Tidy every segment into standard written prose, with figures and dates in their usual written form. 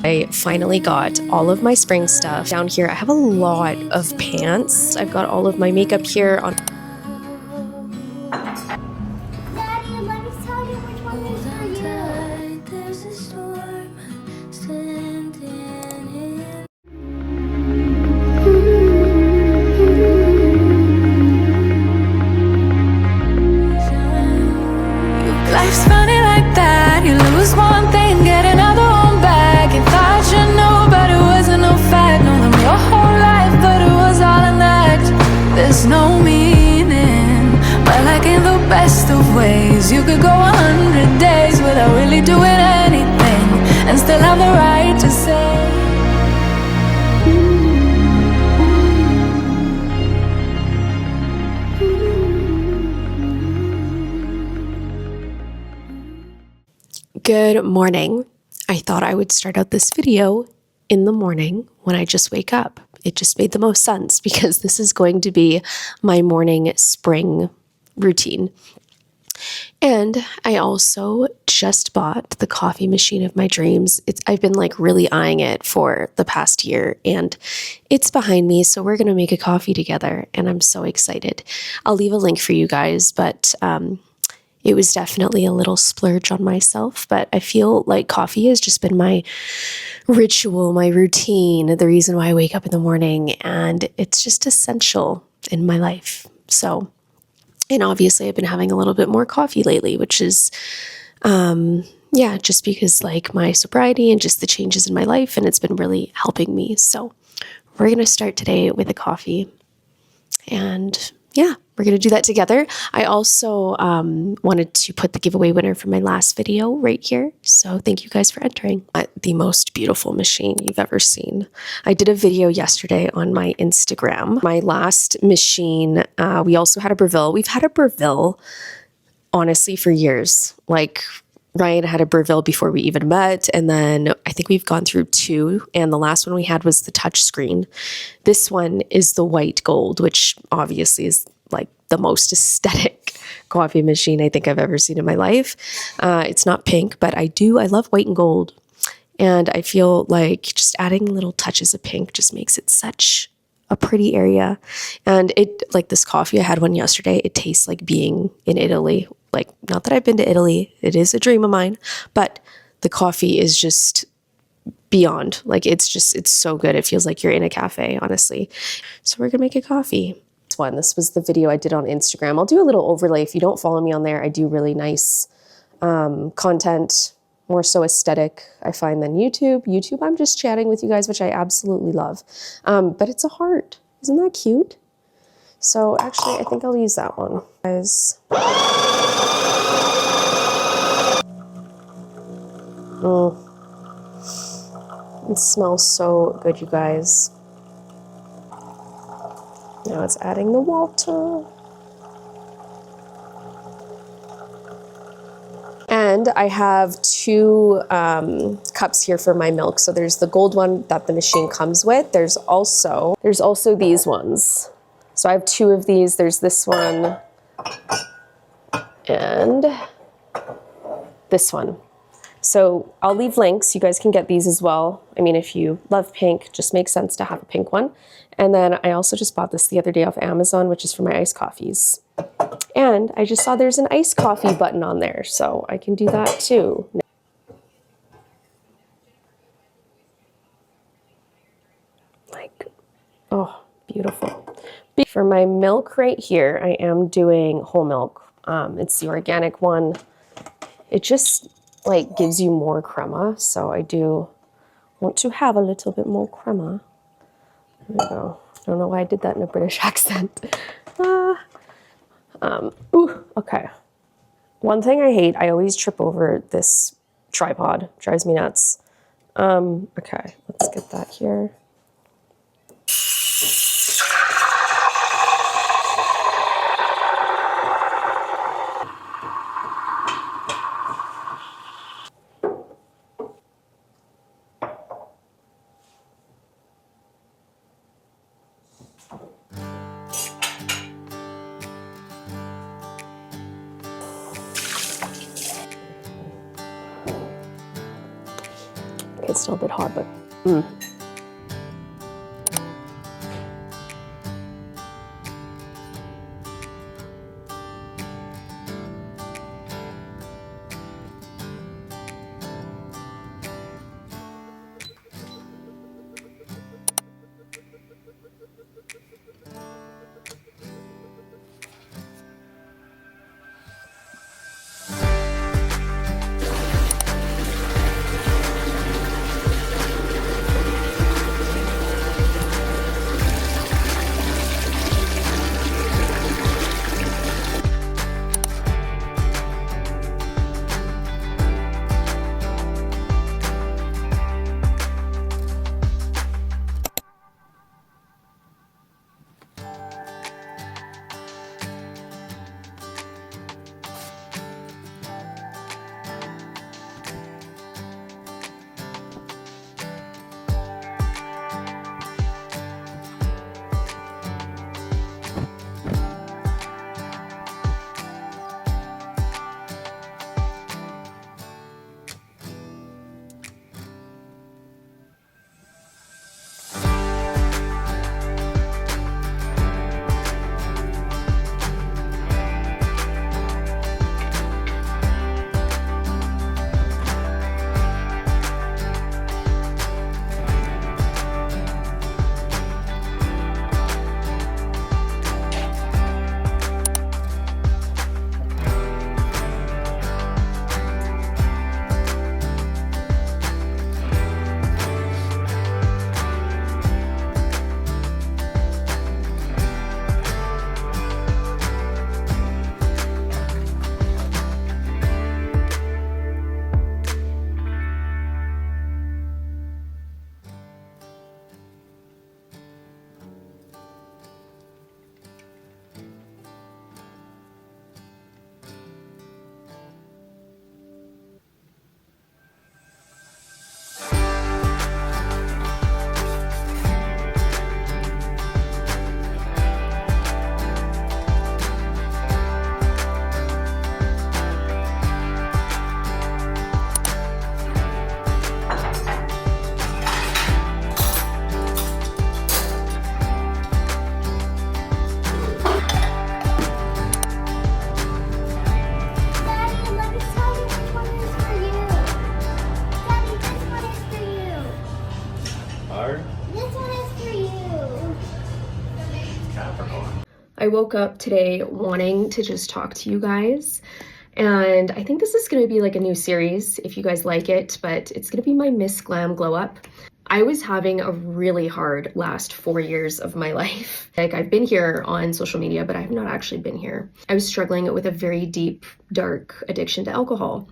I finally got all of my spring stuff. Down here I have a lot of pants. I've got all of my makeup here on. Daddy, let me tell you which one is for you. There's a storm standing in. Life's funny like that. You lose one thing, get another one back. You thought you knew, but it wasn't no fact. Know them your whole life, but it was all an act. There's no meaning, but like in the best of ways, you could go 100 days without really doing anything and still have the right to say. Good morning. I thought I would start out this video in the morning when I just wake up. It just made the most sense because this is going to be my morning spring routine. And I also just bought the coffee machine of my dreams. I've been like really eyeing it for the past year and it's behind me. So we're going to make a coffee together and I'm so excited. I'll leave a link for you guys, but it was definitely a little splurge on myself, but I feel like coffee has just been my ritual, my routine, the reason why I wake up in the morning, and it's just essential in my life. So, and obviously I've been having a little bit more coffee lately, which is, just because like my sobriety and just the changes in my life, and it's been really helping me. So we're going to start today with a coffee and we're going to do that together. I also wanted to put the giveaway winner from my last video right here. So thank you guys for entering. The most beautiful machine you've ever seen. I did a video yesterday on my Instagram. My last machine, we also had a Breville. We've had a Breville, honestly, for years. Like Ryan had a Breville before we even met. And then I think we've gone through two. And the last one we had was the touch screen. This one is the white gold, which obviously is like the most aesthetic coffee machine I think I've ever seen in my life. It's not pink, but I love white and gold. And I feel like just adding little touches of pink just makes it such a pretty area. And it, like this coffee, I had one yesterday. It tastes like being in Italy. Like, not that I've been to Italy. It is a dream of mine, but the coffee is just beyond. Like, it's so good. It feels like you're in a cafe, honestly. So we're gonna make a coffee. This was the video I did on Instagram. I'll do a little overlay. If you don't follow me on there, I do really nice content, more so aesthetic, I find, than YouTube. YouTube, I'm just chatting with you guys, which I absolutely love. But it's a heart. Isn't that cute? So actually, I think I'll use that one. Guys. It smells so good, you guys. Now it's adding the water. And I have two cups here for my milk. So there's the gold one that the machine comes with. There's also these ones. So I have two of these. There's this one and this one. So I'll leave links. You guys can get these as well. I mean, if you love pink, just makes sense to have a pink one. And then I also just bought this the other day off Amazon, which is for my iced coffees. And I just saw there's an iced coffee button on there, so I can do that too. Like, oh, beautiful. For my milk right here, I am doing whole milk. It's the organic one. It just like gives you more crema, so I do want to have a little bit more crema. There we go. I don't know why I did that in a British accent. Okay. One thing I hate, I always trip over this tripod. Drives me nuts. Okay, let's get that here. Okay, it's still a bit hot, but Daddy, let me tell you which one is for you. Daddy, this one is for you. Hard? This one is for you. Capricorn. I woke up today wanting to just talk to you guys. And I think this is going to be like a new series if you guys like it, but it's going to be my Miss Glam Glow Up. I was having a really hard last 4 years of my life. Like, I've been here on social media, but I've not actually been here. I was struggling with a very deep, dark addiction to alcohol.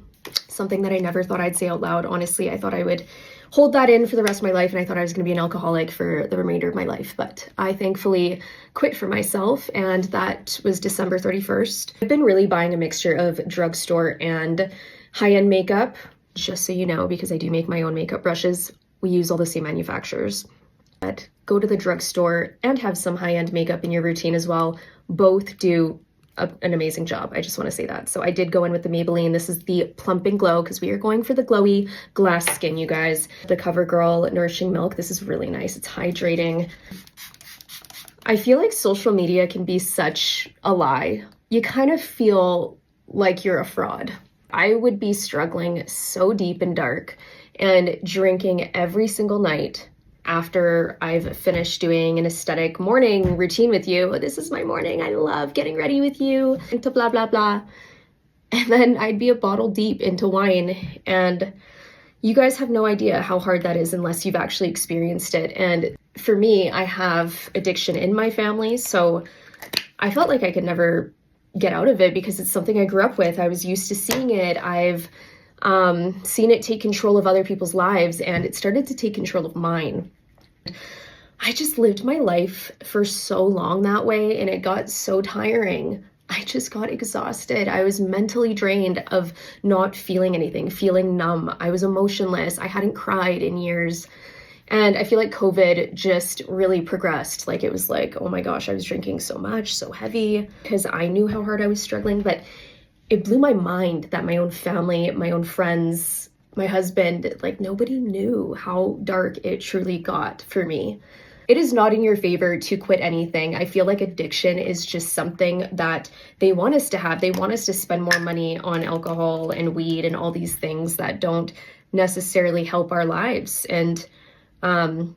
Something that I never thought I'd say out loud. Honestly, I thought I would hold that in for the rest of my life, and I thought I was going to be an alcoholic for the remainder of my life. But I thankfully quit for myself, and that was December 31st. I've been really buying a mixture of drugstore and high-end makeup, just so you know, because I do make my own makeup brushes. We use all the same manufacturers. But go to the drugstore and have some high-end makeup in your routine as well. Both do an amazing job. I just want to say that. So I did go in with the Maybelline. This is the Plump and Glow because we are going for the glowy glass skin, you guys. The CoverGirl Nourishing Milk. This is really nice. It's hydrating. I feel like social media can be such a lie. You kind of feel like you're a fraud. I would be struggling so deep and dark and drinking every single night after I've finished doing an aesthetic morning routine with you. This is my morning. I love getting ready with you, into blah, blah, blah. And then I'd be a bottle deep into wine. And you guys have no idea how hard that is unless you've actually experienced it. And for me, I have addiction in my family. So I felt like I could never get out of it because it's something I grew up with. I was used to seeing it. I've seen it take control of other people's lives, and it started to take control of mine. I just lived my life for so long that way, and it got so tiring. I just got exhausted. I was mentally drained of not feeling anything, feeling numb. I was emotionless. I hadn't cried in years. And I feel like COVID just really progressed. Like, it was like, oh my gosh, I was drinking so much, so heavy, because I knew how hard I was struggling. But it blew my mind that my own family, my own friends, my husband, like nobody knew how dark it truly got for me. It is not in your favor to quit anything. I feel like addiction is just something that they want us to have. They want us to spend more money on alcohol and weed and all these things that don't necessarily help our lives. And I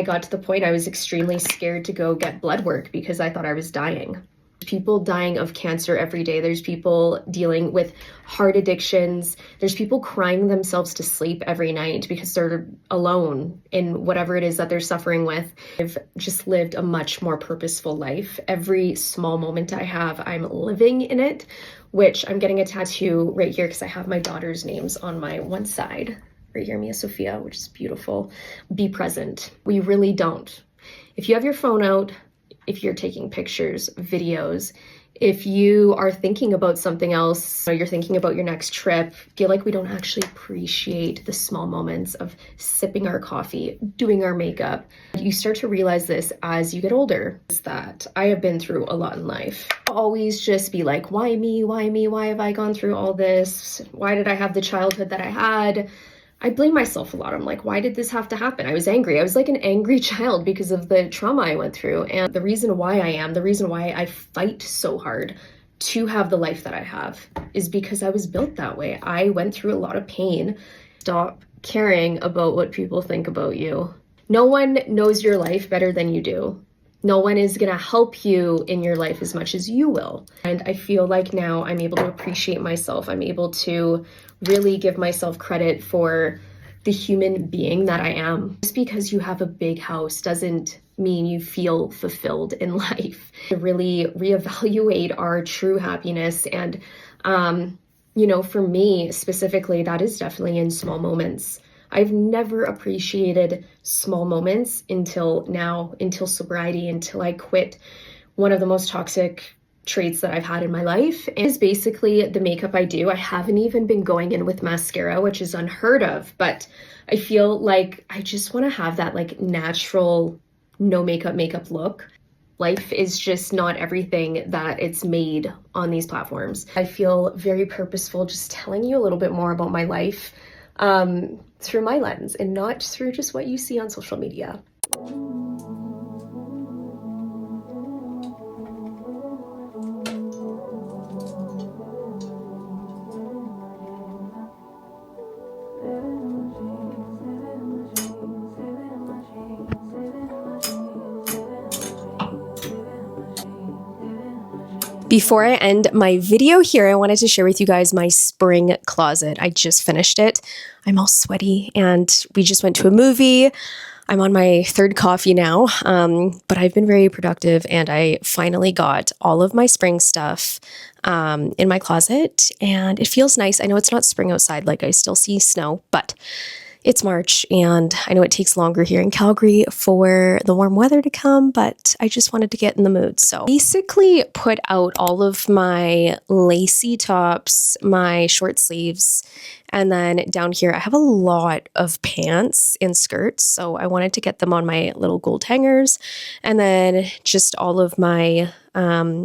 got to the point I was extremely scared to go get blood work because I thought I was dying. People dying of cancer every day. There's people dealing with heart addictions. There's people crying themselves to sleep every night because they're alone in whatever it is that they're suffering with. I've just lived a much more purposeful life. Every small moment I have, I'm living in it, which I'm getting a tattoo right here because I have my daughter's names on my one side. Right here, Mia Sophia, which is beautiful. Be present. We really don't. If you have your phone out, if you're taking pictures, videos, if you are thinking about something else, or you're thinking about your next trip, feel like we don't actually appreciate the small moments of sipping our coffee, doing our makeup. You start to realize this as you get older, is that I have been through a lot in life. I'll always just be like, why me? Why me? Why have I gone through all this? Why did I have the childhood that I had? I blame myself a lot. I'm like, why did this have to happen? I was angry. I was like an angry child because of the trauma I went through. And the reason why I fight so hard to have the life that I have is because I was built that way. I went through a lot of pain. Stop caring about what people think about you. No one knows your life better than you do. No one is going to help you in your life as much as you will. And I feel like now I'm able to appreciate myself. I'm able to really give myself credit for the human being that I am. Just because you have a big house doesn't mean you feel fulfilled in life. To really reevaluate our true happiness. And, for me specifically, that is definitely in small moments. I've never appreciated small moments until now, until sobriety, until I quit one of the most toxic traits that I've had in my life. It is basically the makeup I do. I haven't even been going in with mascara, which is unheard of, but I feel like I just want to have that like natural, no makeup look. Life is just not everything that it's made on these platforms. I feel very purposeful just telling you a little bit more about my life through my lens and not through just what you see on social media. Before I end my video here, I wanted to share with you guys my spring closet. I just finished it. I'm all sweaty and we just went to a movie. I'm on my third coffee now, but I've been very productive and I finally got all of my spring stuff in my closet and it feels nice. I know it's not spring outside, like I still see snow, but it's March and I know it takes longer here in Calgary for the warm weather to come, but I just wanted to get in the mood. So basically put out all of my lacy tops, my short sleeves, and then down here I have a lot of pants and skirts. So I wanted to get them on my little gold hangers and then just all of my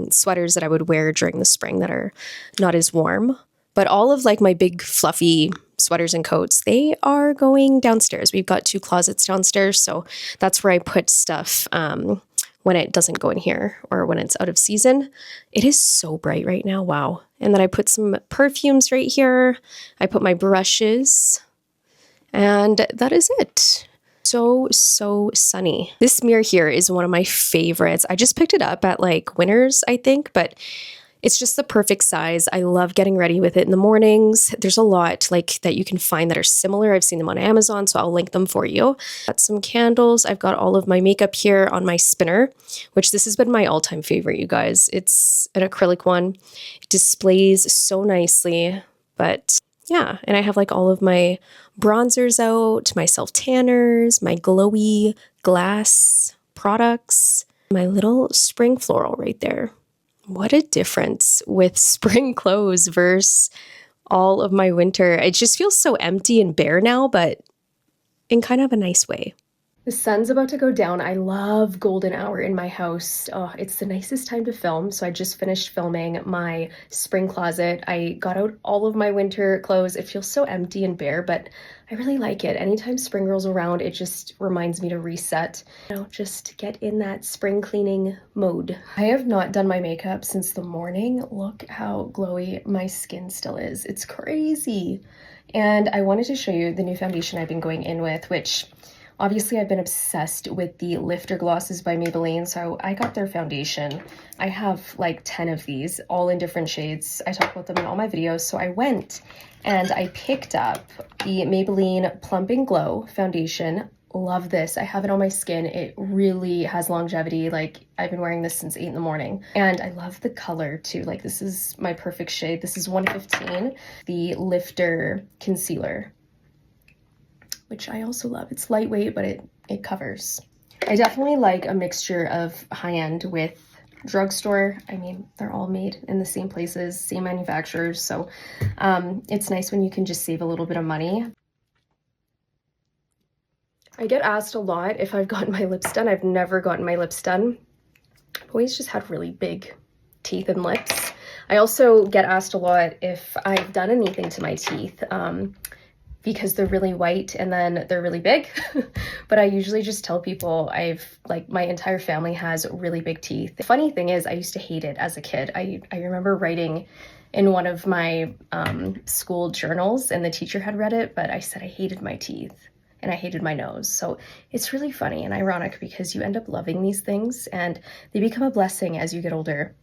sweaters that I would wear during the spring that are not as warm. But all of like my big fluffy sweaters and coats, they are going downstairs. We've got 2 closets downstairs, so that's where I put stuff when it doesn't go in here or when it's out of season. It is so bright right now, wow. And then I put some perfumes right here. I put my brushes, and that is it. So sunny. This mirror here is one of my favorites. I just picked it up at like Winners, I think, but it's just the perfect size. I love getting ready with it in the mornings. There's a lot like that you can find that are similar. I've seen them on Amazon, so I'll link them for you. Got some candles. I've got all of my makeup here on my spinner, which this has been my all-time favorite, you guys. It's an acrylic one. It displays so nicely, but yeah. And I have like all of my bronzers out, my self-tanners, my glowy glass products, my little spring floral right there. What a difference with spring clothes versus all of my winter. It just feels so empty and bare now, but in kind of a nice way. The sun's about to go down. I love golden hour in my house. Oh, it's the nicest time to film. So I just finished filming my spring closet. I got out all of my winter clothes. It feels so empty and bare, but I really like it. Anytime spring rolls around, it just reminds me to reset, you know, just get in that spring cleaning mode. I have not done my makeup since the morning. Look how glowy my skin still is. It's crazy. And I wanted to show you the new foundation I've been going in with, which obviously I've been obsessed with the Lifter glosses by Maybelline, so I got their foundation. I have like 10 of these, all in different shades. I talk about them in all my videos, so I went and I picked up the Maybelline Plump and Glow foundation. Love this. I have it on my skin. It really has longevity. Like, I've been wearing this since 8 in the morning. And I love the color too. Like, this is my perfect shade. This is 115, the Lifter concealer, which I also love. It's lightweight, but it covers. I definitely like a mixture of high-end with drugstore. I mean, they're all made in the same places, same manufacturers, so it's nice when you can just save a little bit of money. I get asked a lot if I've gotten my lips done. I've never gotten my lips done. I've always just had really big teeth and lips. I also get asked a lot if I've done anything to my teeth, because they're really white and then they're really big. But I usually just tell people my entire family has really big teeth. The funny thing is, I used to hate it as a kid. I remember writing in one of my school journals, and the teacher had read it, but I said I hated my teeth and I hated my nose. So it's really funny and ironic because you end up loving these things and they become a blessing as you get older.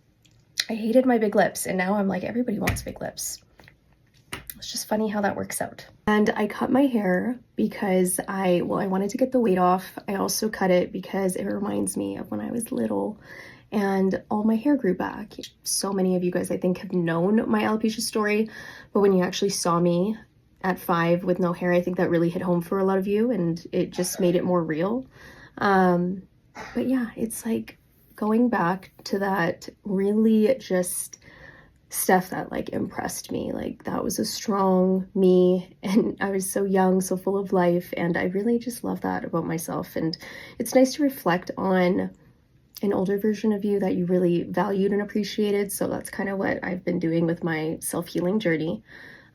I hated my big lips, and now I'm like, everybody wants big lips. It's just funny how that works out. And I cut my hair because I wanted to get the weight off. I also cut it because it reminds me of when I was little and all my hair grew back. So many of you guys, I think, have known my alopecia story, but when you actually saw me at 5 with no hair, I think that really hit home for a lot of you, and it just made it more real. But yeah, it's like going back to that really just stuff that like impressed me. Like, that was a strong me, and I was so young, so full of life, and I really just love that about myself. And it's nice to reflect on an older version of you that you really valued and appreciated. So that's kind of what I've been doing with my self-healing journey.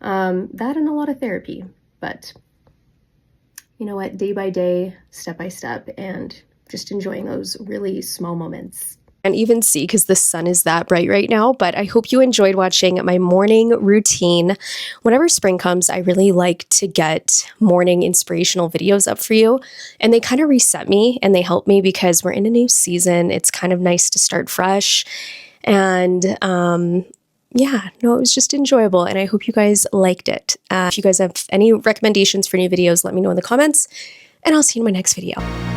That and a lot of therapy, but you know what, day by day, step by step, and just enjoying those really small moments. And even see because the sun is that bright right now, but I hope you enjoyed watching my morning routine. Whenever spring comes, I really like to get morning inspirational videos up for you, and they kind of reset me and they help me because we're in a new season. It's kind of nice to start fresh, and yeah, no, it was just enjoyable, and I hope you guys liked it. If you guys have any recommendations for new videos, let me know in the comments, and I'll see you in my next video.